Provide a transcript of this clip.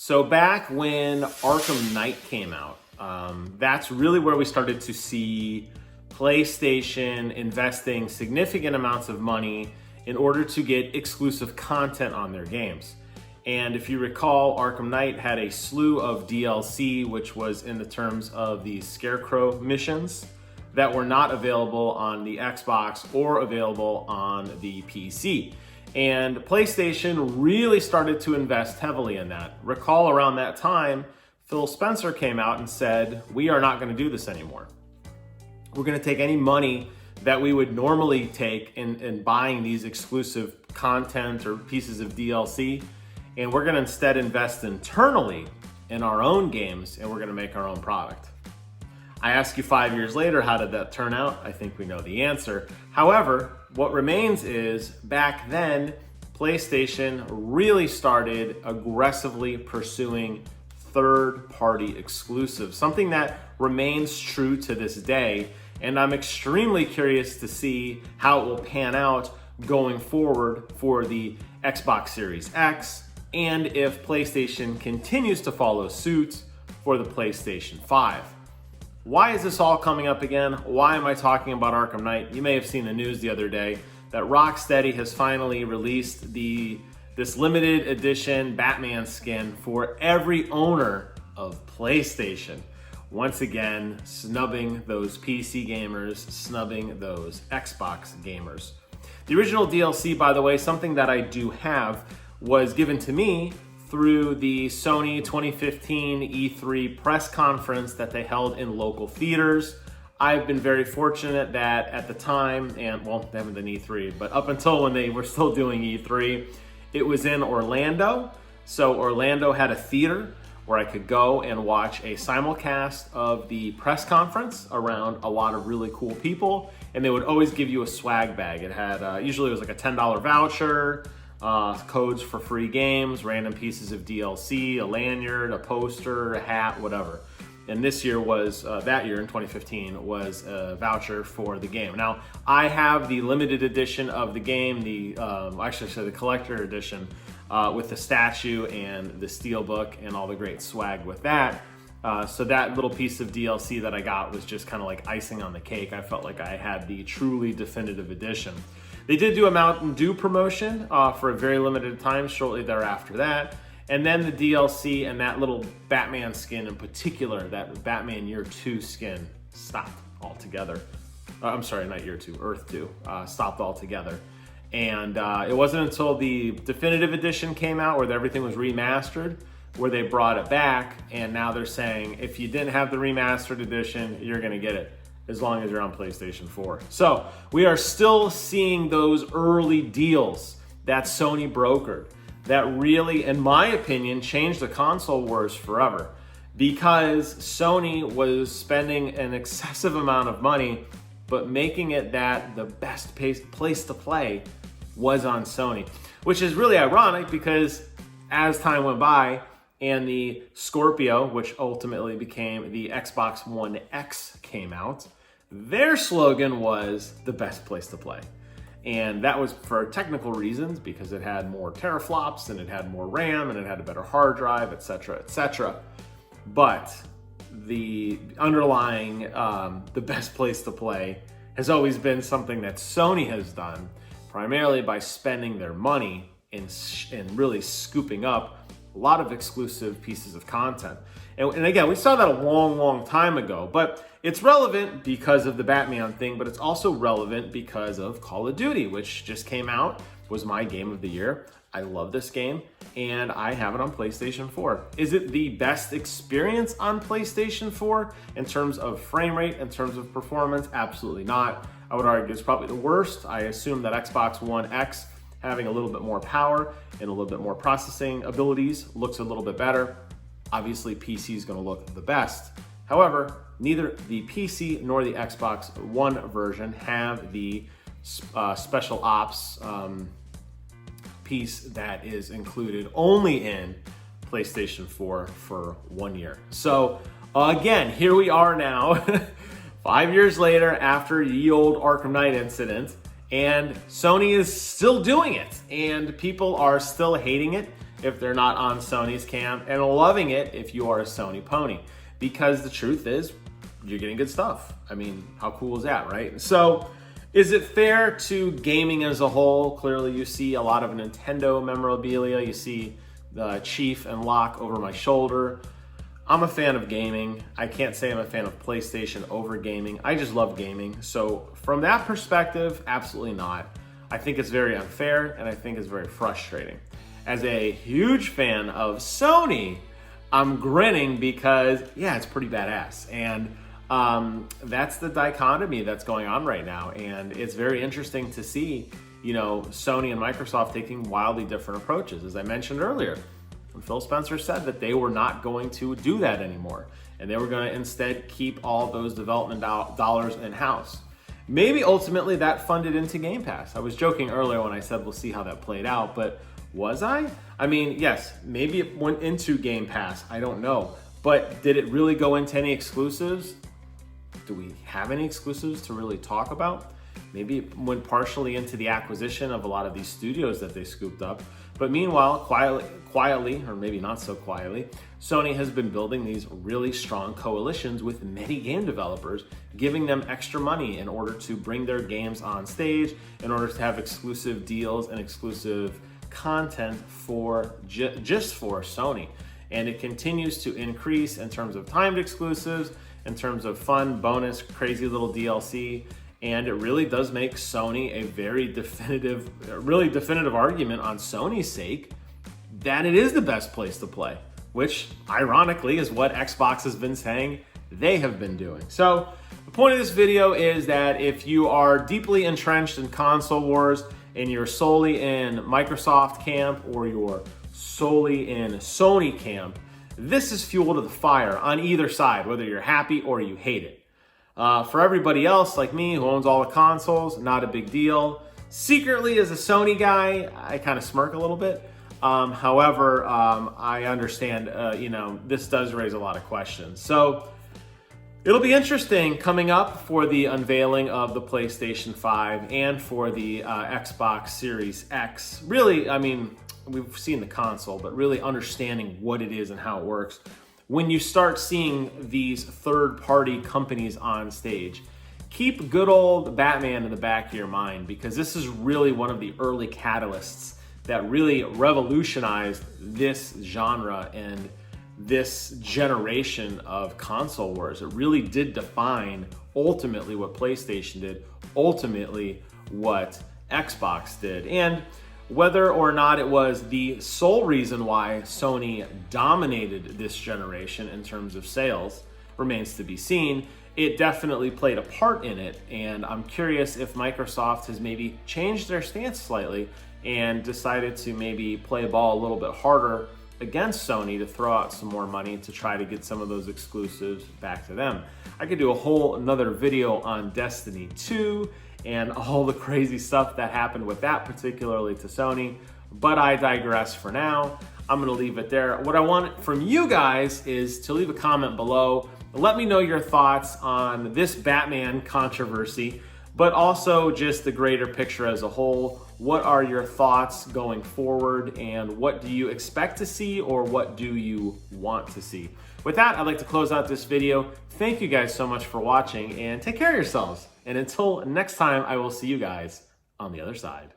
So back when Arkham Knight came out, that's really where we started to see PlayStation investing significant amounts of money in order to get exclusive content on their games. And if you recall, Arkham Knight had a slew of DLC, which was in the terms of the Scarecrow missions that were not available on the Xbox or available on the PC. And PlayStation really started to invest heavily in that. Recall around that time, Phil Spencer came out and said, we are not going to do this anymore. We're going to take any money that we would normally take in buying these exclusive content or pieces of DLC, and we're going to instead invest internally in our own games, and we're going to make our own product. I ask you 5 years later, how did that turn out? I think we know the answer. However, what remains is back then, PlayStation really started aggressively pursuing third-party exclusives, something that remains true to this day. And I'm extremely curious to see how it will pan out going forward for the Xbox Series X, and if PlayStation continues to follow suit for the PlayStation 5. Why is this all coming up again? Why am I talking about Arkham Knight? You may have seen the news the other day that Rocksteady has finally released this limited edition Batman skin for every owner of PlayStation. Once again, snubbing those PC gamers, snubbing those Xbox gamers. The original DLC, by the way, something that I do have, was given to me through the Sony 2015 E3 press conference that they held in local theaters. I've been very fortunate that at the time, and well, they haven't done E3, but up until when they were still doing E3, it was in Orlando. So Orlando had a theater where I could go and watch a simulcast of the press conference around a lot of really cool people, and they would always give you a swag bag. It had, usually it was like a $10 voucher, codes for free games, random pieces of DLC, a lanyard, a poster, a hat, whatever. And this year was, that year in 2015, was a voucher for the game. Now, I have the limited edition of the game, the collector edition, with the statue and the steelbook and all the great swag with that. So that little piece of DLC that I got was just kind of like icing on the cake. I felt like I had the truly definitive edition. They did do a Mountain Dew promotion for a very limited time shortly thereafter that. And then the DLC and that little Batman skin in particular, that Batman Year 2 skin, stopped altogether. I'm sorry, not Year 2, Earth 2, stopped altogether. And it wasn't until the definitive edition came out where everything was remastered, where they brought it back, and now they're saying if you didn't have the remastered edition, you're gonna get it as long as you're on PlayStation 4. So we are still seeing those early deals that Sony brokered that really, in my opinion, changed the console wars forever, because Sony was spending an excessive amount of money, but making it that the best place to play was on Sony, which is really ironic because as time went by and the Scorpio, which ultimately became the Xbox One X, came out, their slogan was the best place to play. And that was for technical reasons, because it had more teraflops and it had more RAM and it had a better hard drive, etc., etc. But the underlying, the best place to play has always been something that Sony has done, primarily by spending their money in really scooping up a lot of exclusive pieces of content. And again, we saw that a long, long time ago, but it's relevant because of the Batman thing, but it's also relevant because of Call of Duty, which just came out, was my game of the year. I love this game, and I have it on PlayStation 4. Is it the best experience on PlayStation 4 in terms of frame rate, in terms of performance? Absolutely not. I would argue it's probably the worst. I assume that Xbox One X, having a little bit more power and a little bit more processing abilities, looks a little bit better. Obviously, PC is going to look the best. However, neither the PC nor the Xbox One version have the special ops piece that is included only in PlayStation 4 for 1 year. So again, here we are now, 5 years later after the old Arkham Knight incident, and Sony is still doing it, and people are still hating it. if they're not on Sony's camp, and loving it if you are a Sony pony. Because the truth is, you're getting good stuff. I mean, how cool is that, right? So, is it fair to gaming as a whole? Clearly, you see a lot of Nintendo memorabilia. You see the Chief and Locke over my shoulder. I'm a fan of gaming. I can't say I'm a fan of PlayStation over gaming. I just love gaming. So from that perspective, absolutely not. I think it's very unfair, and I think it's very frustrating. As a huge fan of Sony, I'm grinning because, yeah, it's pretty badass. And that's the dichotomy that's going on right now. And it's very interesting to see, you know, Sony and Microsoft taking wildly different approaches. As I mentioned earlier, when Phil Spencer said that they were not going to do that anymore, and they were going to instead keep all those development dollars in-house. Maybe ultimately that funded into Game Pass. I was joking earlier when I said we'll see how that played out, but was I? I mean, yes, maybe it went into Game Pass. I don't know. But did it really go into any exclusives? Do we have any exclusives to really talk about? Maybe it went partially into the acquisition of a lot of these studios that they scooped up. But meanwhile, quietly, or maybe not so quietly, Sony has been building these really strong coalitions with many game developers, giving them extra money in order to bring their games on stage, in order to have exclusive deals and exclusive content for just for Sony. And it continues to increase in terms of timed exclusives, in terms of fun, bonus, crazy little DLC. And it really does make Sony a very definitive argument on Sony's sake that it is the best place to play, which ironically is what Xbox has been saying they have been doing. So the point of this video is that if you are deeply entrenched in console wars and you're solely in Microsoft camp or you're solely in Sony camp, this is fuel to the fire on either side, whether you're happy or you hate it. For everybody else like me who owns all the consoles, not a big deal. Secretly, as a Sony guy, I kind of smirk a little bit. However, I understand, you know, this does raise a lot of questions. So it'll be interesting coming up for the unveiling of the PlayStation 5 and for the Xbox Series X. Really, I mean, we've seen the console, but really understanding what it is and how it works. When you start seeing these third-party companies on stage, keep good old Batman in the back of your mind, because this is really one of the early catalysts that really revolutionized this genre and this generation of console wars. It really did define ultimately what PlayStation did, ultimately what Xbox did. And whether or not it was the sole reason why Sony dominated this generation in terms of sales remains to be seen. It definitely played a part in it, and I'm curious if Microsoft has maybe changed their stance slightly and decided to maybe play a ball a little bit harder against Sony to throw out some more money to try to get some of those exclusives back to them. I could do a whole another video on Destiny 2 and all the crazy stuff that happened with that, particularly to Sony, but I digress for now. I'm gonna leave it there. What I want from you guys is to leave a comment below. Let me know your thoughts on this Batman controversy, but also just the greater picture as a whole. What are your thoughts going forward, and what do you expect to see, or what do you want to see? With that, I'd like to close out this video. Thank you guys so much for watching, and take care of yourselves. And until next time, I will see you guys on the other side.